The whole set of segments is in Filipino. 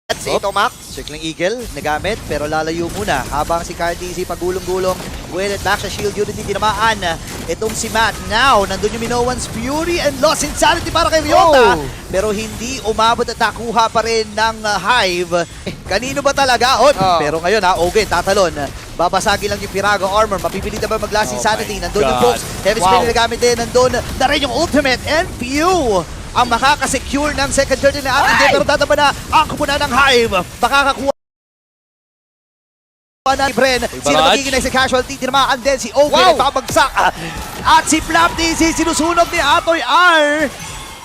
At si Tomax. Circling Eagle, nagamit, pero lalayo muna. Habang si Cardisi pagulong-gulong, with it back sa Shield Unity, tinamaan. Itong si Matt. Now, nandun yung Minoan's Fury and Lost Insanity para kay Ryota. Pero hindi umabot at nakuha pa rin ng Hive. Kanino ba talaga? Pero ngayon Ogen, tatalon. Babasagin lang yung Pirago armor. Mapipilitan ba mag-Last Insanity? Nandun yung folks. Heavy Spin na nagamit din. Nandun na rin yung ultimate. And few ang makakasecure ng second turn na ating pero tataba na ang kumuna ng Hive. Makakakuha na ni Bren. Sino magiging next casualty? Tinamaan din si Ogen. Babagsak. At si Flapdizzy sinusunog ni Atoy R.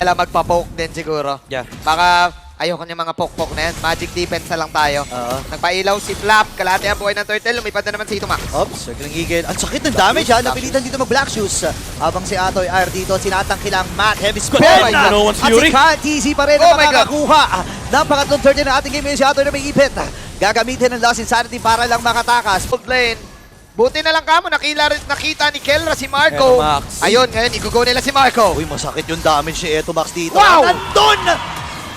Kailangan magpa-poke din siguro. Yeah. Baka ayoko niya mga poke-poke na yan. Magic defense na lang tayo. Nagpailaw si Flap. Kalahati ang buhay ng Turtle. Lumipad na naman si Tomax. Circling Eagle. Ang sakit ng damage ha. Napilitan dito mag-Black Shoes. Habang si Atoy R dito, sinatangkilang Matt. Heavy spin. Minoan's At Fury. si KTC pa rin ang makakakuha ng pangatlong turn na ating game ngayon si Atoy na may ipit. Gagamitin ng Lost Insanity para lang makatakas. Full lane. Buti na lang kamo. Nakita ni Kelra si Marco. Max. Ayun, ngayon igugo nila si Marco. Uy, masakit yung damage ni Etomax dito. Wow! At nandun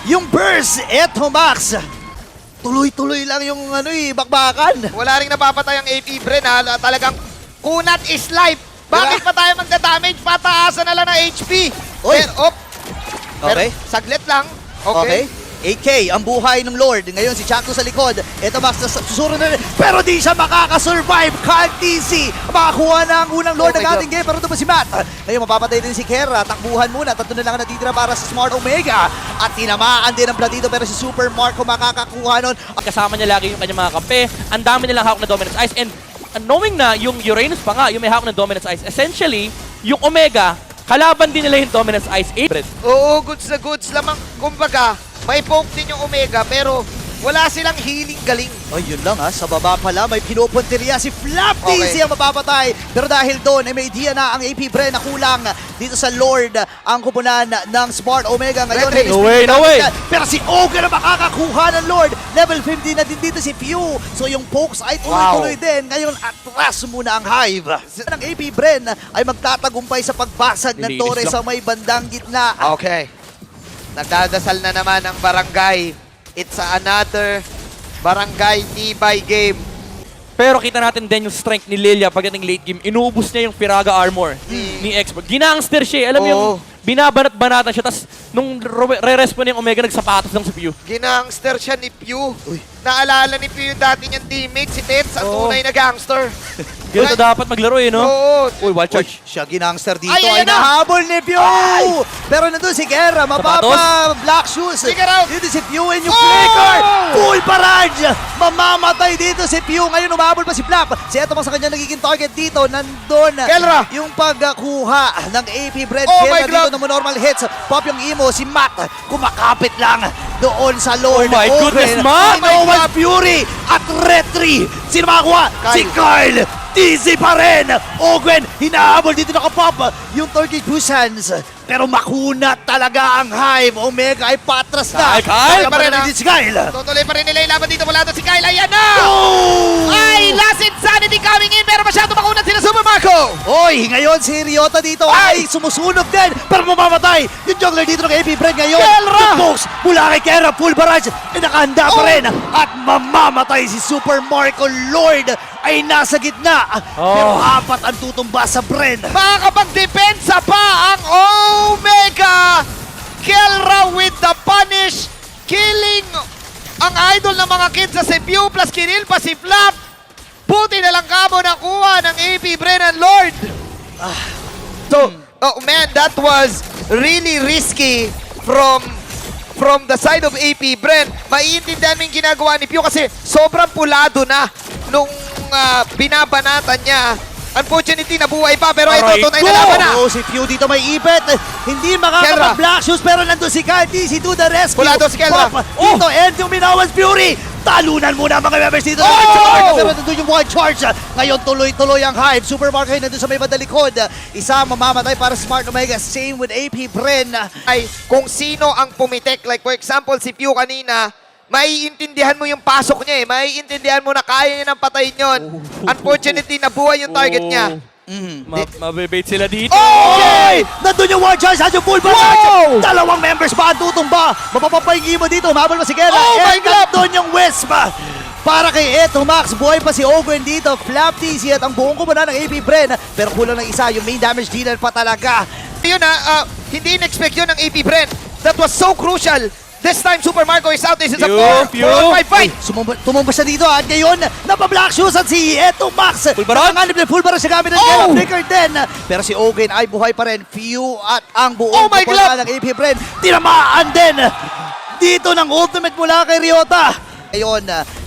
yung burst. Etomax. Tuloy-tuloy lang yung bakbakan. Wala ring napapatay ang AP Bren ha. Talagang kunat is life. Bakit pa tayo magda-damage? Pataasan na lang ng HP. Oy. Pero, Okay. saglit lang. Okay. 8K ang buhay ng Lord. Ngayon si Chaco sa likod. Ito Max susunod na rin. Pero di siya makakasurvive. KTC makakuha na ang unang Lord ng ating game. Pero ito pa si Matt. Ngayon mapapatay din si Kera. Takbuhan muna. Tatlo na lang natitira para sa Smart Omega. At tinamaan din ang Platito. Pero si Super Marco makakakuha nun. Kasama niya lagi yung kanyang mga kampe. Ang dami nilang hawak na Dominance Ice. And knowing na yung Uranus pa nga, yung may hawak na Dominance Ice, essentially, yung Omega, kalaban din nila yung Dominance Ice 8. Oo, goods na goods lamang. Kumbaga, may poke din yung Omega pero wala silang healing galing. Ay, yun lang ha. Sa baba pala, may pinupunteriya si Flapdizzy ang mapapatay. Pero dahil doon, may idea na ang AP Bren na kulang dito sa Lord ang kupunan ng Smart Omega. Ngayon, No way. Pero si Ogre na makakakuha ng Lord. Level 50 na din dito si Pew. So yung pokes ay tuloy-tuloy din. Ngayon, atras muna ang Hive. Ang AP Bren ay magtatagumpay sa pagbasag ng Torres sa may bandang gitna. Okay. Nagdadasal na naman ang barangay. It's another barangay Tibay game. Pero kita natin din yung strength ni Lilia pagdating late game. Inuubos niya yung Piraga armor ni Expert. Ginangster siya. Alam mo yung binabanat-banatan siya. Tapos nung re-respawn yung Omega, nagsapatos lang si Pew. Ginangster siya ni Pew. Naalala ni Pew yung dati niyang teammate, si Tets, ang tunay na gangster. Ganito dapat maglaro no? Oo. Uy, wild charge. Siya ginangster dito Ay, ay nahabol ni Pew! Pero nandun si Guerra, Black Shoes. Figure out. Dito si Pew and yung flicker! Full barrage! Mamamatay dito si Pew. Ngayon umahabol pa si Flap. Si Etomax sa kanya nagiging target dito. Nandun Kelra. yung pagkuha ng AP Bren. Oh my Kelra God. dito ng normal hits. Pop yung emo. Si Matt kumakapit lang doon sa Lord. Oh my goodness, Matt! Minoan's Fury at Retri. Sino makakuha? Si Kyle! Dizzy pa rin! Ogwen, hinahabol dito nakapop yung Turkish Bushans. Pero makunat talaga ang Hive. Omega ay patras na. Kyle pa rin, Si Kyle. Tutuloy pa rin nila yung laban dito. Wala doon si Kyle. Ayan na! Oh! Ay, Last Insanity coming in pero masyado makunat sila Super Marco. Oy, ngayon si Ryota dito ay sumusunog din. Pero mamamatay. Yung jungler dito ng AP Bren ngayon. Kelra! Yung pokes mula kay Kera. Full barrage. Nakahanda pa rin. At mamamatay si Super Marco. Lord ay nasa gitna. Pero apat ang tutumba sa Bren. Makakapagdepensa pa ang Omega! Kelra with the punish, killing ang idol ng mga kids sa si Pew plus kinil pa si Flap. Buti na lang kamo nakuha ng AP Brennan Lord. Oh man, that was really risky from the side of AP Bren. Maiintindihan mo yung ginagawa ni Pew kasi sobrang pulado na nung binabanatan niya. Unfortunately, nabuhay pa, pero ito, tunay na laban na. Oh, si Pew dito may ipit. Hindi makakapag-Black Shoes, pero nandun si KTC to the rescue. Wala doon si Kelra. Dito, and yung Minoan's Fury. Talunan muna mga members dito. Pero nandun yung one charge. Ngayon, tuloy-tuloy ang Hive. Super Marco nandun sa may badalikod. Isa mamamatay para Smart Omega. Same with AP Bren. Ay, kung sino ang pumitek. Like for example, si Pew kanina, maiintindihan mo yung pasok niya eh. Maiintindihan mo na kaya niya nang patayin yun. Unfortunately, nabuhay yung target niya. Mabibait sila dito. Oy! Nandun yung one charge at yung full barrage! Wow! Dalawang members ba ang tutumba? Mapapapahingi mo dito, umabal mo si Gela. Oh my God! Nandun yung Wisp! Para kay Eto Max, buhay pa si Ogwen dito. Flap TC at ang buong kumuna ng AP Bren. Pero kulang ng isa, yung main damage dealer pa talaga. Yun hindi in-expect yun ng AP Bren. That was so crucial. This time, Super Marco is out. This is a Pew, 4-5 fight. Tumumba siya dito at ngayon, napablock shoes at si Eto Max. Full barrage? Nakanganib na full barrage siya gamit ng Gela. Flicker din. Pero si Ogwen ay buhay pa rin. Few at ang buong Oh my kumuna ng AP Bren. Tinamaan din dito ng ultimate mula kay Ryota. Ngayon,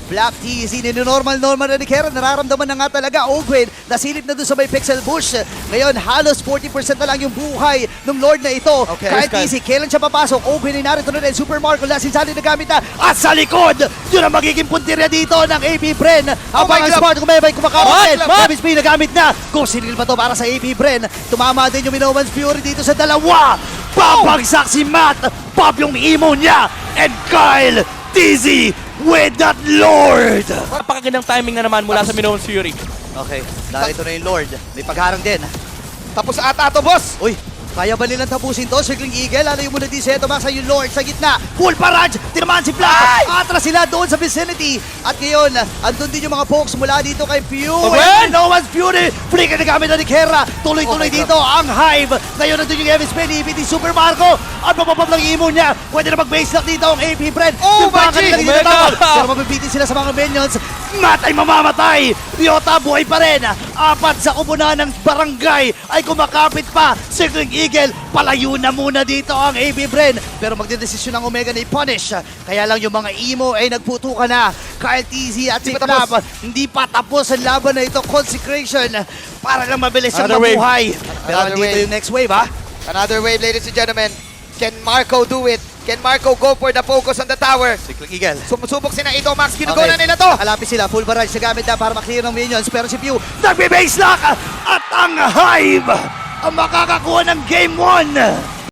Black TZ, normal na ni Kera. Nararamdaman na nga talaga, Ogwen, nasilip na doon sa may Pixel Bush. Ngayon, halos 40% na lang yung buhay ng Lord na ito. Okay. Kahit TZ, kailan siya papasok? Ogwen ay narito na rin. Super Marco, last insali na gamit na. At sa likod, yun ang magiging puntirya dito ng AP Bren. Habang ang God. Smart kumebay, kumakapit din. What? Davis P na gamit na. Kung sinil ba to para sa AP Bren. Tumama din yung Minowan's Fury dito sa dalawa. Papagsak si Matt. Pop yung emo niya. And Kyle TZ with that Lord! Napakagandang timing na naman mula sa Minowan's Fury. Okay, narito na yung Lord. May pagharang din. Tapos ata to, boss. Uy, kaya ba nilang tapusin to? Circling Eagle, lalayo muna din si Eto Max yung Lord sa gitna. Full barrage! Tinamaan si Black! Atras sila doon sa vicinity. At ngayon, andun din yung mga pokes mula dito kay Pew. Ogwen! No one's Fury! Flicker na gamit na ni Kera. Tuloy-tuloy dito ang Hive. Ngayon nandun yung Evans Penny, ibiti Super Marco. At mapapap lang imo niya. Pwede na mag-base lock dito ang AP Bren. Oh, Yung baka Magic! nila dito Omega! tawag. Pero mabibitin sila sa mga minions. Matt ay mamamatay. Ryota buhay pa rin. Apat sa kumuna ng barangay ay kumakapit pa. Circling Eagle, palayo na muna dito ang AB Bren. Pero magdedesisyon ng Omega na i-punish. Kaya lang yung mga emo ay nagputukan na. Kyle TZ at si Hindi pa tapos. Flap, hindi pa tapos ang laban na ito. Consecration para lang mabilis siyang Another wave. mabuhay. Pero Another dito wave. yung next wave, ha? Another wave, ladies and gentlemen. Can Marco do it? Can Marco go for the focus on the tower? Circling Eagle. Sumusubok si na Ito Max. Kinugo na nila to. Nakalapit sila. Full barrage na gamit na para maklear ng minions. Pero si Pew, nagbe-base lock! At ang Hive ang makakakuha ng Game 1!